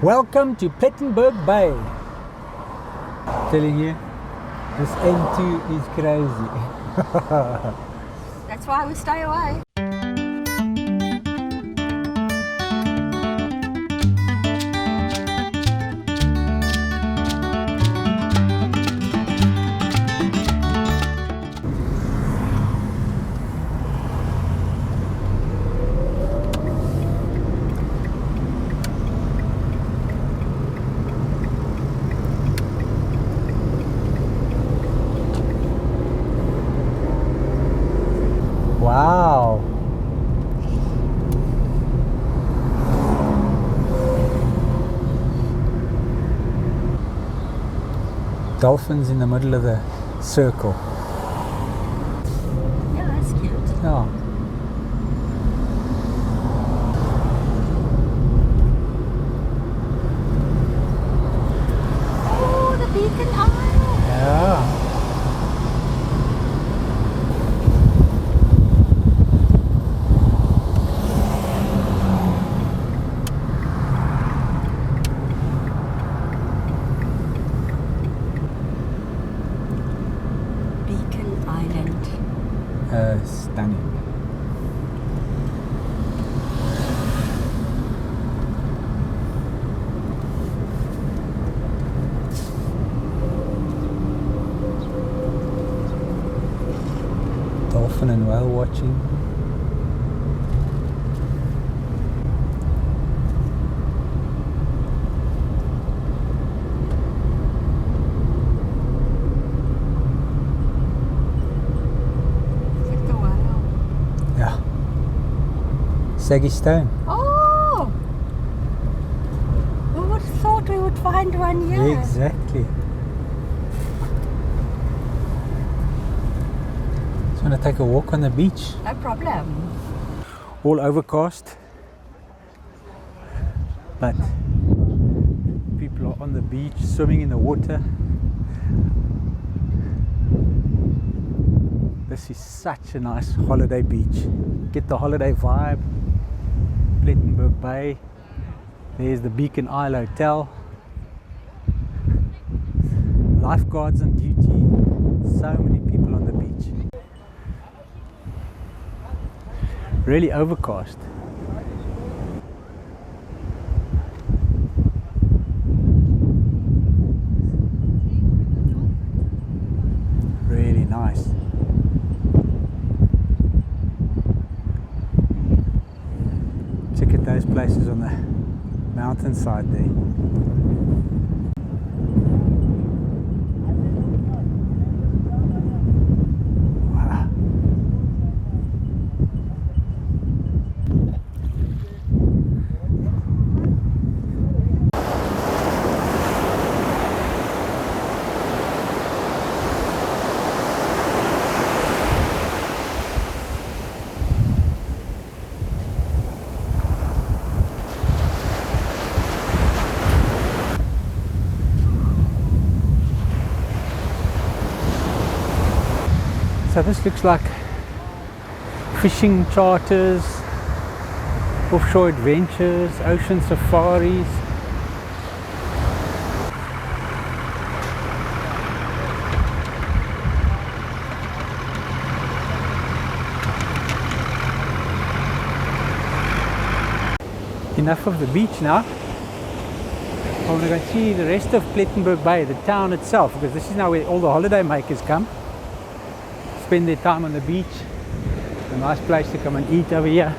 Welcome to Plettenberg Bay. Telling you, this N2 is crazy. That's why we stay away. Wow. Dolphins in the middle of the circle. Yeah, that's cute. Yeah. Oh, the beacon isle. Yeah. Beacon Island. Stunning. Dolphin and whale watching. Look the whale. Yeah. Saggy stone. Oh! Who would have thought we would find one here? Exactly. Just want to take a walk on the beach. No problem. All overcast, but people are on the beach swimming in the water. This is such a nice holiday beach. Get the holiday vibe. Plettenberg Bay. There's the Beacon Isle Hotel. Lifeguards on duty. So many people on the beach. Really overcast. Really nice. Check out those places on the mountainside there. Wow. So this looks like fishing charters, offshore adventures, ocean safaris. Enough of the beach now. I want to go see the rest of Plettenberg Bay, the town itself, because this is now where all the holidaymakers come. Spend their time on the beach. A nice place to come and eat over here.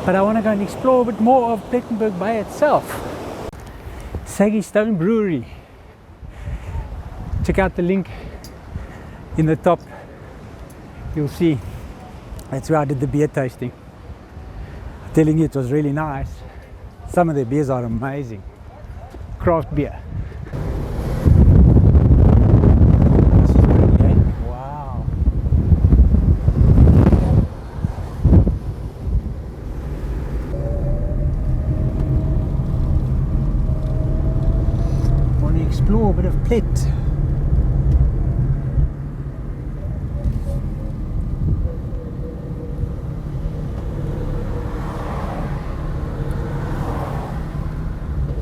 But I want to go and explore a bit more of Plettenberg Bay itself. Saggy Stone Brewery. Check out the link in the top. You'll see that's where I did the beer tasting. I'm telling you, it was really nice. Some of their beers are amazing. Craft beer. Explore a bit of Plet.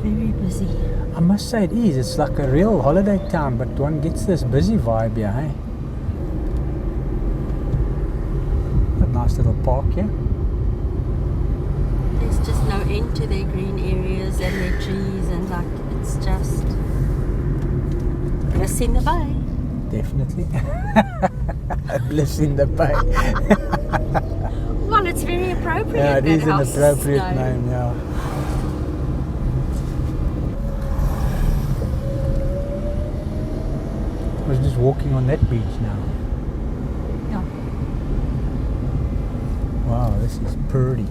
very busy. I must say it is. It's like a real holiday town, but one gets this busy vibe here, hey? A nice little park here. There's just no end to their green areas and their trees, and like it's just bliss in the bay. Definitely. Bliss in the bay. Well, it's very appropriate. Yeah, it that is an house appropriate name. name, yeah. I was just walking on that beach now. Yeah. Wow, this is pretty.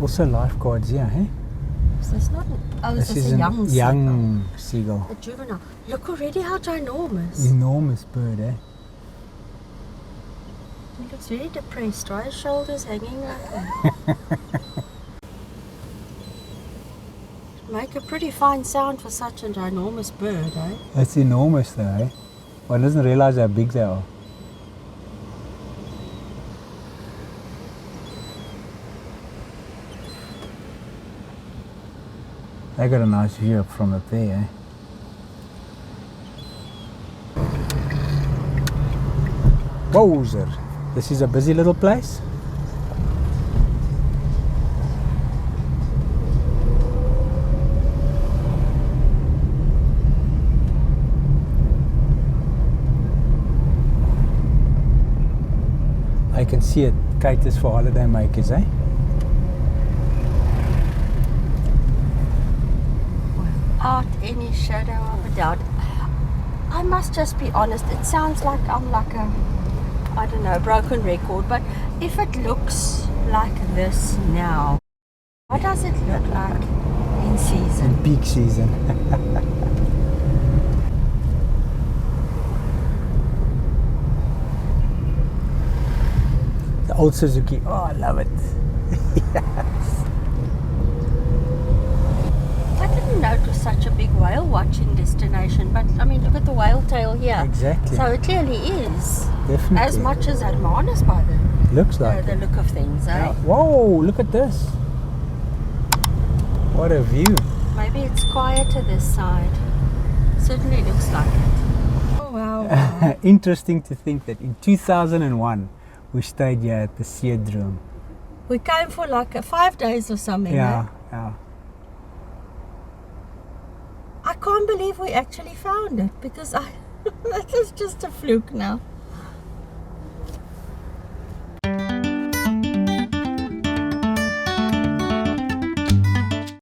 Also lifeguards here, hey? So it's not. Oh, This it's is a a young young seagull. seagull. A juvenile. Look already how ginormous. Enormous bird, eh? He looks very depressed. Why his shoulders hanging like that? Make a pretty fine sound for such an ginormous bird, eh? That's enormous though, eh? One doesn't realize how big they are. They got a nice view up from up there, eh? Wowzer! This is a busy little place. I can see it caters for holidaymakers, eh? Without any shadow of a doubt. I must just be honest, it sounds like I'm like a, I don't know, broken record, but if it looks like this now, what does it look like in season? In peak season. The old Suzuki. Oh, I love it. Yes. I didn't know it was such a big whale watching destination, but I mean, look at the whale tail here. Exactly. So it clearly is. Definitely. As much as Hermanus by Looks like the it. look of things, eh? Yeah. Whoa, look at this. What a view. Maybe it's quieter this side. Certainly looks like it. Oh wow. Interesting to think that in 2001 we stayed here at the Seedroom. We came for like 5 days or something. Yeah, Eh? yeah. I can't believe we actually found it because that is just a fluke now.